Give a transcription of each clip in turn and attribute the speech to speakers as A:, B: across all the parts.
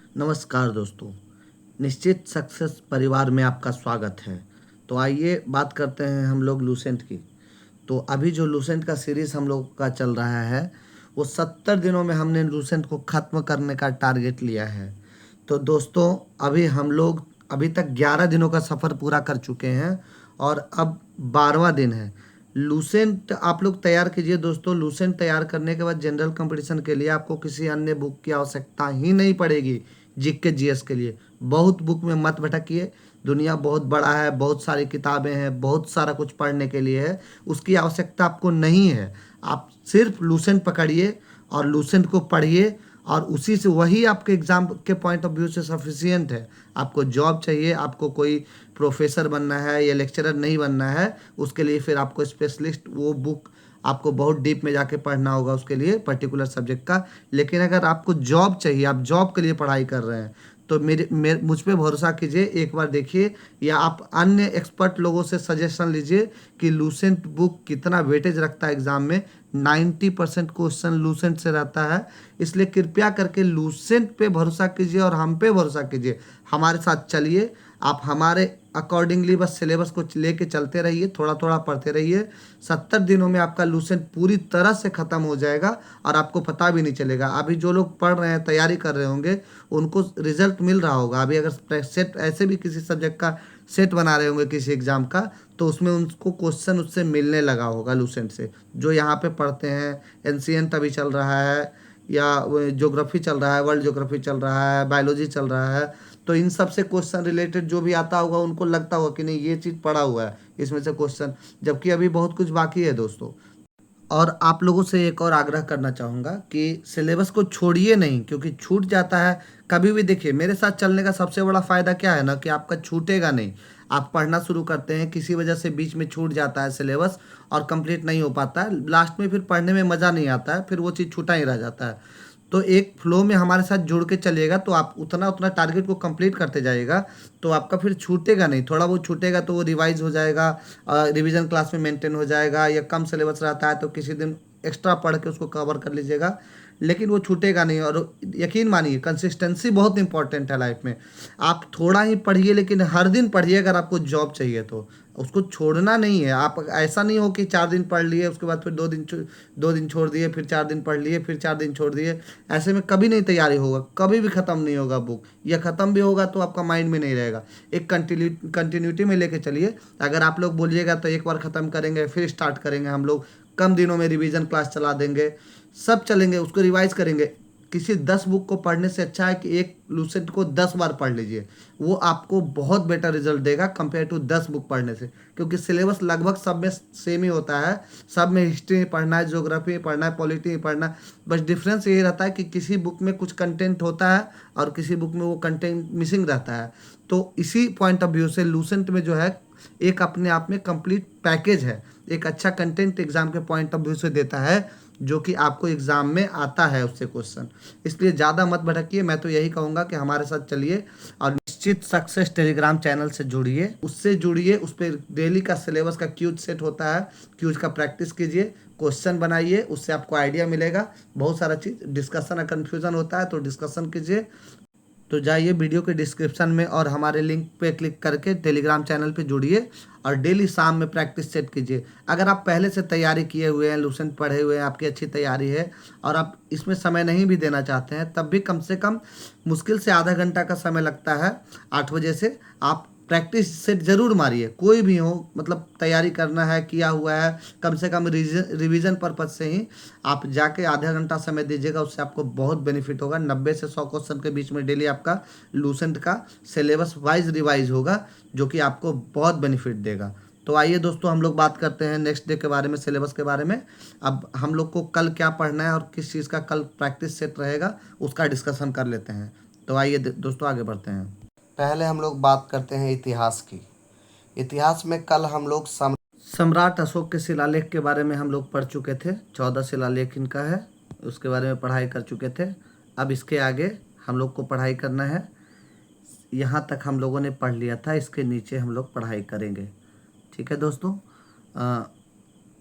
A: नमस्कार दोस्तों। निश्चित सक्सेस परिवार में आपका स्वागत है। तो आइए बात करते हैं हम लोग लूसेंट की। तो अभी जो लूसेंट का सीरीज़ हम लोग का चल रहा है वो 70 दिनों में हमने लूसेंट को ख़त्म करने का टारगेट लिया है। तो दोस्तों अभी हम लोग अभी तक 11 दिनों का सफ़र पूरा कर चुके हैं और अब 12वां दिन है। लूसेंट आप लोग तैयार कीजिए दोस्तों। लूसेंट तैयार करने के बाद जनरल कंपटीशन के लिए आपको किसी अन्य बुक की आवश्यकता ही नहीं पड़ेगी। जीके जीएस के लिए बहुत बुक में मत भटकिए। दुनिया बहुत बड़ा है, बहुत सारी किताबें हैं, बहुत सारा कुछ पढ़ने के लिए है। उसकी आवश्यकता आपको नहीं है। आप सिर्फ लूसेंट पकड़िए और लूसेंट को पढ़िए और उसी से वही आपके एग्ज़ाम के पॉइंट ऑफ व्यू से सफिशियंट है। आपको जॉब चाहिए, आपको कोई प्रोफेसर बनना है या लेक्चरर नहीं बनना है, उसके लिए फिर आपको स्पेशलिस्ट वो बुक आपको बहुत डीप में जाके पढ़ना होगा उसके लिए पर्टिकुलर सब्जेक्ट का। लेकिन अगर आपको जॉब चाहिए, आप जॉब के लिए पढ़ाई कर रहे हैं, तो मुझ पे भरोसा कीजिए, एक बार देखिए या आप अन्य एक्सपर्ट लोगों से सजेशन लीजिए कि लूसेंट बुक कितना वेटेज रखता है एग्ज़ाम में। 90% क्वेश्चन लूसेंट से रहता है। इसलिए कृपया करके लूसेंट पे भरोसा कीजिए और हम पे भरोसा कीजिए। हमारे साथ चलिए, आप हमारे अकॉर्डिंगली बस सिलेबस को लेके चलते रहिए, थोड़ा थोड़ा पढ़ते रहिए। 70 दिनों में आपका लूसेंट पूरी तरह से ख़त्म हो जाएगा और आपको पता भी नहीं चलेगा। अभी जो लोग पढ़ रहे हैं, तैयारी कर रहे होंगे, उनको रिजल्ट मिल रहा होगा। अभी अगर सेट ऐसे भी किसी सब्जेक्ट का सेट बना रहे होंगे किसी एग्ज़ाम का, तो उसमें उनको क्वेश्चन उससे मिलने लगा होगा लूसेंट से। जो यहाँ पे पढ़ते हैं, एंशियंट अभी चल रहा है या ज्योग्राफी चल रहा है, वर्ल्ड ज्योग्राफी चल रहा है, बायोलॉजी चल रहा है, तो इन सब से क्वेश्चन रिलेटेड जो भी आता होगा उनको लगता होगा कि नहीं ये चीज़ पढ़ा हुआ है इसमें से क्वेश्चन, जबकि अभी बहुत कुछ बाकी है दोस्तों। और आप लोगों से एक और आग्रह करना चाहूँगा कि सिलेबस को छोड़िए नहीं, क्योंकि छूट जाता है कभी भी। देखिए, मेरे साथ चलने का सबसे बड़ा फ़ायदा क्या है ना, कि आपका छूटेगा नहीं। आप पढ़ना शुरू करते हैं, किसी वजह से बीच में छूट जाता है सिलेबस और कंप्लीट नहीं हो पाता है, लास्ट में फिर पढ़ने में मज़ा नहीं आता है, फिर वो चीज़ छूटा ही रह जाता है। तो एक फ्लो में हमारे साथ जुड़ के चलिएगा तो आप उतना उतना टारगेट को कंप्लीट करते जाइएगा, तो आपका फिर छूटेगा नहीं। थोड़ा बहुत छूटेगा तो वो रिवाइज हो जाएगा, रिवीजन क्लास में मेंटेन हो जाएगा, या कम सिलेबस रहता है तो किसी दिन एक्स्ट्रा पढ़ के उसको कवर कर लीजिएगा, लेकिन वो छूटेगा नहीं। और यकीन मानिए, कंसिस्टेंसी बहुत इंपॉर्टेंट है लाइफ में। आप थोड़ा ही पढ़िए लेकिन हर दिन पढ़िए। अगर आपको जॉब चाहिए तो उसको छोड़ना नहीं है। आप ऐसा नहीं हो कि 4 दिन पढ़ लिए उसके बाद फिर 2 दिन छोड़ दिए, फिर 4 दिन पढ़ लिए, फिर 4 दिन छोड़ दिए। ऐसे में कभी नहीं तैयारी होगा, कभी भी ख़त्म नहीं होगा बुक, या ख़त्म भी होगा तो आपका माइंड में नहीं रहेगा। एक कंटिन्यूटी में लेके चलिए। अगर आप लोग बोलिएगा तो एक बार ख़त्म करेंगे, फिर स्टार्ट करेंगे हम लोग, कम दिनों में रिवीजन क्लास चला देंगे, सब चलेंगे, उसको रिवाइज करेंगे। किसी 10 बुक को पढ़ने से अच्छा है कि एक लूसेंट को 10 बार पढ़ लीजिए। वो आपको बहुत बेटर रिजल्ट देगा कंपेयर टू 10 बुक पढ़ने से, क्योंकि सिलेबस लगभग सब में सेम ही होता है। सब में हिस्ट्री पढ़ना है, ज्योग्राफी पढ़ना है, पॉलिटी पढ़ना है। बस डिफरेंस यही रहता है कि किसी बुक में कुछ कंटेंट होता है और किसी बुक में वो कंटेंट मिसिंग रहता है। तो इसी पॉइंट ऑफ व्यू से लूसेंट में जो है एक अपने आप में कंप्लीट पैकेज है। एक अच्छा कंटेंट एग्जाम के पॉइंट ऑफ व्यू से देता है, जो कि आपको एग्ज़ाम में आता है उससे क्वेश्चन। इसलिए ज़्यादा मत भटकिए। मैं तो यही कहूँगा कि हमारे साथ चलिए और निश्चित सक्सेस टेलीग्राम चैनल से जुड़िए, उससे जुड़िए। उस पर डेली का सिलेबस का क्यूज सेट होता है, क्यूज का प्रैक्टिस कीजिए, क्वेश्चन बनाइए, उससे आपको आइडिया मिलेगा। बहुत सारा चीज़ डिस्कशन, कन्फ्यूज़न होता है तो डिस्कशन कीजिए। तो जाइए वीडियो के डिस्क्रिप्शन में और हमारे लिंक पे क्लिक करके टेलीग्राम चैनल पे जुड़िए और डेली शाम में प्रैक्टिस सेट कीजिए। अगर आप पहले से तैयारी किए हुए हैं, लूसेंट पढ़े हुए हैं, आपकी अच्छी तैयारी है और आप इसमें समय नहीं भी देना चाहते हैं, तब भी कम से कम मुश्किल से आधा घंटा का समय लगता है। 8 बजे से आप प्रैक्टिस सेट ज़रूर मारिए। कोई भी हो, मतलब तैयारी करना है, किया हुआ है, कम से कम रिवीजन पर्पज से ही आप जाके आधा घंटा समय दीजिएगा। उससे आपको बहुत बेनिफिट होगा। 90 से 100 क्वेश्चन के बीच में डेली आपका लूसेंट का सिलेबस वाइज रिवाइज होगा, जो कि आपको बहुत बेनिफिट देगा। तो आइए दोस्तों, हम लोग बात करते हैं नेक्स्ट डे के बारे में, सिलेबस के बारे में। अब हम लोग को कल क्या पढ़ना है और किस चीज़ का कल प्रैक्टिस सेट रहेगा, उसका डिस्कशन कर लेते हैं। तो आइए दोस्तों आगे बढ़ते हैं। पहले हम लोग बात करते हैं इतिहास की। इतिहास में कल हम लोग सम्राट अशोक के शिलालेख के बारे में हम लोग पढ़ चुके थे। 14 शिलालेख इनका है, उसके बारे में पढ़ाई कर चुके थे। अब इसके आगे हम लोग को पढ़ाई करना है। यहाँ तक हम लोगों ने पढ़ लिया था, इसके नीचे हम लोग पढ़ाई करेंगे। ठीक है दोस्तों।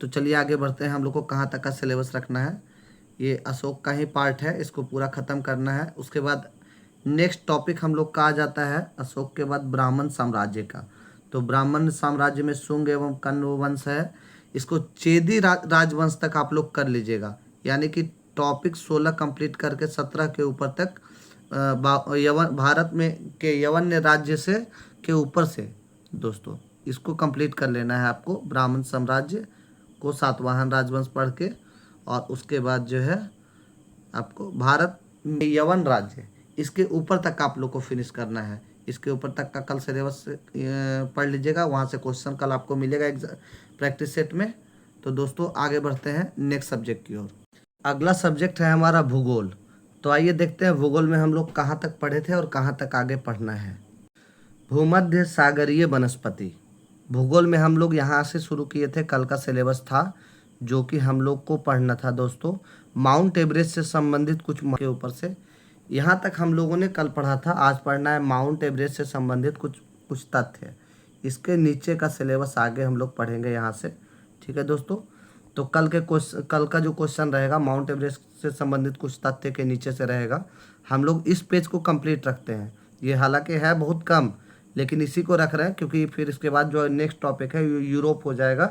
A: तो चलिए आगे बढ़ते हैं। हम लोग को कहाँ तक का सिलेबस रखना है, ये अशोक का ही पार्ट है, इसको पूरा ख़त्म करना है। उसके बाद नेक्स्ट टॉपिक हम लोग का आ जाता है अशोक के बाद ब्राह्मण साम्राज्य का। तो ब्राह्मण साम्राज्य में शुंग एवं कण्व वंश है। इसको चेदी राजवंश तक आप लोग कर लीजिएगा, यानी कि टॉपिक 16 कंप्लीट करके 17 के ऊपर तक यवन भारत में के यवन्य राज्य से के ऊपर से दोस्तों इसको कंप्लीट कर लेना है आपको। ब्राह्मण साम्राज्य को सातवाहन राजवंश पढ़ के, और उसके बाद जो है आपको भारत में यवन राज्य, इसके ऊपर तक आप लोग को फिनिश करना है। इसके ऊपर तक का कल सिलेबस पढ़ लीजिएगा, वहाँ से क्वेश्चन कल आपको मिलेगा प्रैक्टिस सेट में। तो दोस्तों आगे बढ़ते हैं नेक्स्ट सब्जेक्ट की ओर। अगला सब्जेक्ट है हमारा भूगोल। तो आइए देखते हैं भूगोल में हम लोग कहाँ तक पढ़े थे और कहाँ तक आगे पढ़ना है। भूमध्य सागरीय वनस्पति, भूगोल में हम लोग यहाँ से शुरू किए थे। कल का सिलेबस था जो कि हम लोग को पढ़ना था दोस्तों, माउंट एवरेस्ट से संबंधित कुछ के ऊपर से। यहाँ तक हम लोगों ने कल पढ़ा था। आज पढ़ना है माउंट एवरेस्ट से संबंधित कुछ कुछ तथ्य। इसके नीचे का सिलेबस आगे हम लोग पढ़ेंगे यहाँ से, ठीक है दोस्तों। तो कल का जो क्वेश्चन रहेगा माउंट एवरेस्ट से संबंधित कुछ तथ्य के नीचे से रहेगा। हम लोग इस पेज को कंप्लीट रखते हैं। ये हालांकि है बहुत कम, लेकिन इसी को रख रहे हैं क्योंकि फिर इसके बाद जो नेक्स्ट टॉपिक है यूरोप हो जाएगा।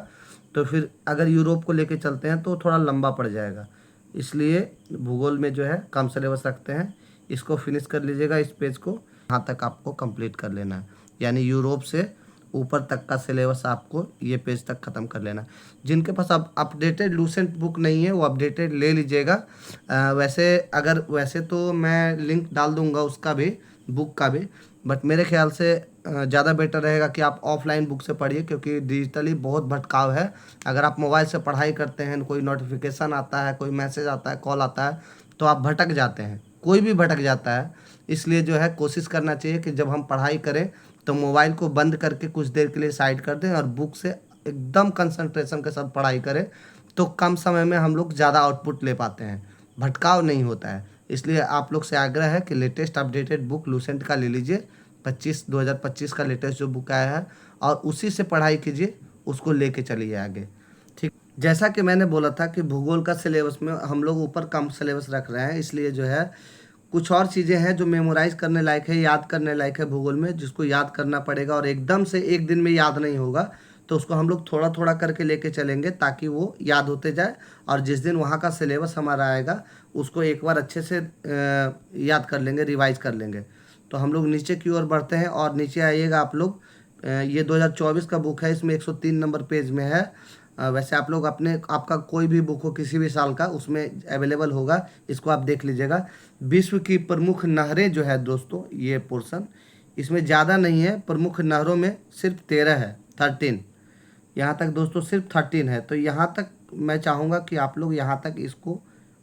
A: तो फिर अगर यूरोप को लेके चलते हैं तो थोड़ा लंबा पड़ जाएगा, इसलिए भूगोल में जो है कम सिलेबस रखते हैं। इसको फिनिश कर लीजिएगा, इस पेज को यहाँ तक आपको कंप्लीट कर लेना है, यानी यूरोप से ऊपर तक का सिलेबस आपको ये पेज तक ख़त्म कर लेना है। जिनके पास अब अपडेटेड लूसेंट बुक नहीं है वो अपडेटेड ले लीजिएगा। वैसे तो मैं लिंक डाल दूंगा उसका भी, बुक का भी, बट मेरे ख्याल से ज़्यादा बेटर रहेगा कि आप ऑफलाइन बुक से पढ़िए, क्योंकि डिजिटली बहुत भटकाव है। अगर आप मोबाइल से पढ़ाई करते हैं, कोई नोटिफिकेशन आता है, कोई मैसेज आता है, कॉल आता है, तो आप भटक जाते हैं, कोई भी भटक जाता है। इसलिए जो है कोशिश करना चाहिए कि जब हम पढ़ाई करें तो मोबाइल को बंद करके कुछ देर के लिए साइड कर दें और बुक से एकदम कंसंट्रेशन के साथ पढ़ाई करें, तो कम समय में हम लोग ज़्यादा आउटपुट ले पाते हैं, भटकाव नहीं होता है। इसलिए आप लोग से आग्रह है कि लेटेस्ट अपडेटेड बुक लूसेंट का ले लीजिए, 2025 का लेटेस्ट जो बुक आया है, और उसी से पढ़ाई कीजिए, उसको लेके चलिए आगे, ठीक। जैसा कि मैंने बोला था कि भूगोल का सिलेबस में हम लोग ऊपर कम सिलेबस रख रहे हैं, इसलिए जो है कुछ और चीज़ें हैं जो मेमोराइज करने लायक है, याद करने लायक है भूगोल में, जिसको याद करना पड़ेगा और एकदम से एक दिन में याद नहीं होगा। तो उसको हम लोग थोड़ा थोड़ा करके लेके चलेंगे ताकि वो याद होते जाए, और जिस दिन वहाँ का सिलेबस हमारा आएगा उसको एक बार अच्छे से याद कर लेंगे, रिवाइज कर लेंगे। तो हम लोग नीचे की ओर बढ़ते हैं, और नीचे आइएगा आप लोग। ये 2024 का बुक है, इसमें 103 नंबर पेज में है। वैसे आप लोग आपका कोई भी बुक हो किसी भी साल का, उसमें अवेलेबल होगा, इसको आप देख लीजिएगा। विश्व की प्रमुख नहरें जो है दोस्तों, ये पोर्शन इसमें ज़्यादा नहीं है, प्रमुख नहरों में सिर्फ 13 है, 13 यहाँ तक दोस्तों, सिर्फ 13 है। तो यहाँ तक मैं चाहूँगा कि आप लोग यहाँ तक इसको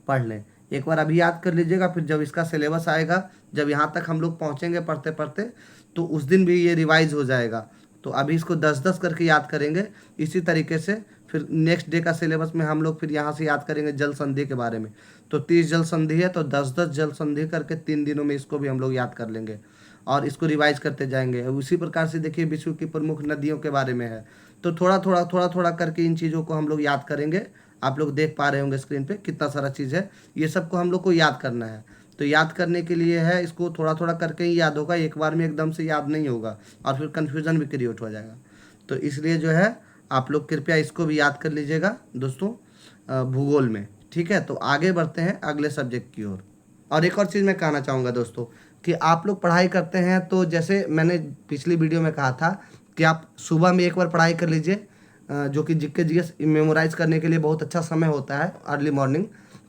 A: पढ़ लें, एक बार अभी याद कर लीजिएगा। फिर जब इसका सिलेबस आएगा, जब यहाँ तक हम लोग पहुँचेंगे पढ़ते पढ़ते, तो उस दिन भी ये रिवाइज हो जाएगा। तो अभी इसको 10-10 करके याद करेंगे। इसी तरीके से फिर नेक्स्ट डे का सिलेबस में हम लोग फिर यहाँ से याद करेंगे जल संधि के बारे में। तो 30 जल संधि है, तो 10-10 जल संधि करके 3 दिनों में इसको भी हम लोग याद कर लेंगे और इसको रिवाइज करते जाएंगे। उसी प्रकार से देखिए विश्व की प्रमुख नदियों के बारे में है, तो थोड़ा थोड़ा करके इन चीज़ों को हम लोग याद करेंगे। आप लोग देख पा रहे होंगे स्क्रीन पे कितना सारा चीज़ है, ये सबको हम लोग को याद करना है। तो याद करने के लिए है, इसको थोड़ा थोड़ा करके ही याद होगा, एक बार में एकदम से याद नहीं होगा और फिर कन्फ्यूज़न भी क्रिएट हो जाएगा। तो इसलिए जो है आप लोग कृपया इसको भी याद कर लीजिएगा दोस्तों भूगोल में, ठीक है। तो आगे बढ़ते हैं अगले सब्जेक्ट की ओर। और एक और चीज़ मैं कहना चाहूँगा दोस्तों कि आप लोग पढ़ाई करते हैं, तो जैसे मैंने पिछली वीडियो में कहा था कि आप सुबह में एक बार पढ़ाई कर लीजिए, जो कि जीके जीएस मेमोराइज करने के लिए बहुत अच्छा समय होता है, अर्ली मॉर्निंग।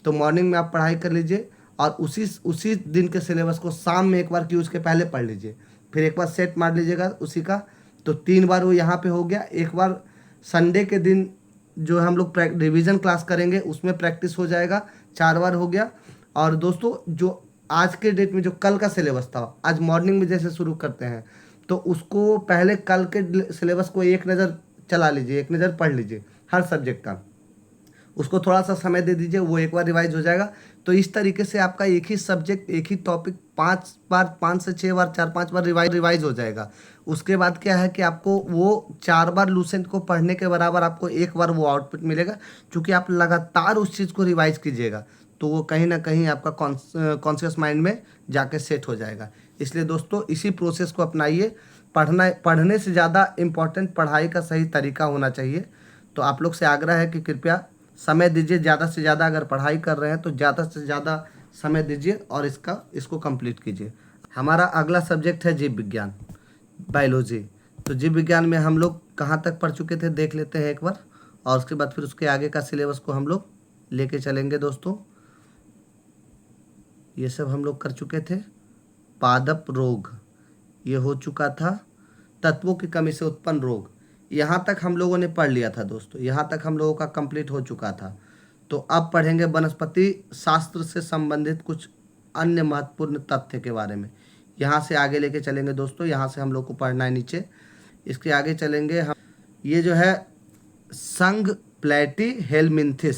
A: तो मॉर्निंग में आप पढ़ाई कर लीजिए और उसी दिन के सिलेबस को शाम में एक बार कि उसके पहले पढ़ लीजिए, फिर एक बार सेट मार लीजिएगा उसी का। तो 3 बार वो यहाँ पे हो गया। एक बार संडे के दिन जो हम लोग रिवीजन क्लास करेंगे उसमें प्रैक्टिस हो जाएगा, 4 बार हो गया। और दोस्तों जो आज के डेट में जो कल का सिलेबस था, आज मॉर्निंग में जैसे शुरू करते हैं, तो उसको पहले कल के सिलेबस को एक नज़र चला लीजिए, एक नज़र पढ़ लीजिए हर सब्जेक्ट का, उसको थोड़ा सा समय दे दीजिए, वो एक बार रिवाइज हो जाएगा। तो इस तरीके से आपका एक ही सब्जेक्ट, एक ही टॉपिक 5 से 6 बार, 4-5 बार रिवाइज हो जाएगा। उसके बाद क्या है कि आपको वो 4 बार लूसेंट को पढ़ने के बराबर आपको एक बार वो आउटपुट मिलेगा, क्योंकि आप लगातार उस चीज़ को रिवाइज कीजिएगा। तो वो कहीं ना कहीं आपका कॉन्शियस माइंड में जाके सेट हो जाएगा। इसलिए दोस्तों इसी प्रोसेस को अपनाइए। पढ़ने से ज़्यादा इम्पोर्टेंट पढ़ाई का सही तरीका होना चाहिए। तो आप लोग से आग्रह है कि कृपया समय दीजिए, ज़्यादा से ज़्यादा अगर पढ़ाई कर रहे हैं तो ज़्यादा से ज़्यादा समय दीजिए और इसको कंप्लीट कीजिए। हमारा अगला सब्जेक्ट है जीव विज्ञान, बायोलॉजी। तो जीव विज्ञान में हम लोग कहाँ तक पढ़ चुके थे देख लेते हैं एक बार, और उसके बाद फिर उसके आगे का सिलेबस को हम लोग लेके चलेंगे दोस्तों। ये सब हम लोग कर चुके थे। पादप रोग ये हो चुका था। तत्वों की कमी से उत्पन्न रोग, यहाँ तक हम लोगों ने पढ़ लिया था दोस्तों, यहाँ तक हम लोगों का कंप्लीट हो चुका था। तो अब पढ़ेंगे वनस्पति शास्त्र से संबंधित कुछ अन्य महत्वपूर्ण तथ्य के बारे में। यहाँ से आगे लेके चलेंगे दोस्तों, यहाँ से हम लोग को पढ़ना है नीचे। इसके आगे चलेंगे हम, ये जो है संघ प्लेटी हेलमिंथिस,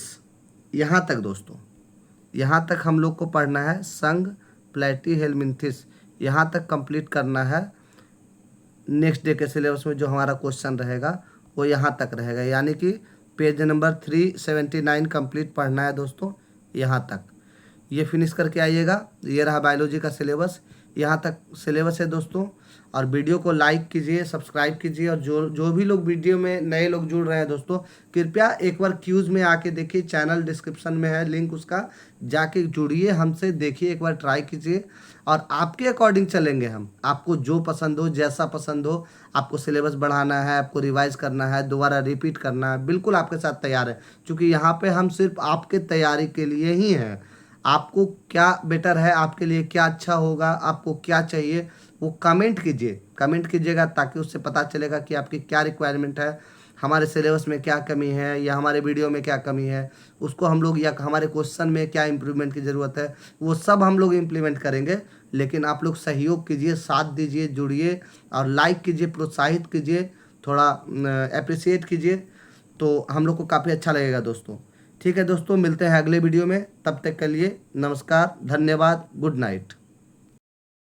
A: यहाँ तक दोस्तों, यहाँ तक हम लोग को पढ़ना है। संघ प्लेटी हेलमिंथिस यहाँ तक कंप्लीट करना है। नेक्स्ट डे के सिलेबस में जो हमारा क्वेश्चन रहेगा वो यहाँ तक रहेगा, यानी कि पेज नंबर 379 कंप्लीट पढ़ना है दोस्तों। यहाँ तक ये फिनिश करके आइएगा। ये रहा बायोलॉजी का सिलेबस, यहाँ तक सिलेबस है दोस्तों। और वीडियो को लाइक कीजिए, सब्सक्राइब कीजिए, और जो भी लोग वीडियो में नए लोग जुड़ रहे हैं दोस्तों, कृपया एक बार क्यूज़ में आके देखिए, चैनल डिस्क्रिप्शन में है लिंक उसका, जाके जुड़िए हमसे, देखिए एक बार, ट्राई कीजिए। और आपके अकॉर्डिंग चलेंगे हम, आपको जो पसंद हो, जैसा पसंद हो, आपको सिलेबस बढ़ाना है, आपको रिवाइज करना है, दोबारा रिपीट करना है, बिल्कुल आपके साथ तैयार है। क्योंकि यहाँ पे हम सिर्फ आपके तैयारी के लिए ही हैं। आपको क्या बेटर है, आपके लिए क्या अच्छा होगा, आपको क्या चाहिए, वो कमेंट कीजिएगा, ताकि उससे पता चलेगा कि आपकी क्या रिक्वायरमेंट है, हमारे सिलेबस में क्या कमी है या हमारे वीडियो में क्या कमी है, उसको हम लोग, या हमारे क्वेश्चन में क्या इम्प्रूवमेंट की ज़रूरत है, वो सब हम लोग इम्प्लीमेंट करेंगे। लेकिन आप लोग सहयोग कीजिए, साथ दीजिए, जुड़िए और लाइक कीजिए, प्रोत्साहित कीजिए, थोड़ा अप्रिसिएट कीजिए, तो हम लोग को काफ़ी अच्छा लगेगा दोस्तों। ठीक है दोस्तों, मिलते हैं अगले वीडियो में, तब तक के लिए नमस्कार, धन्यवाद, गुड नाइट।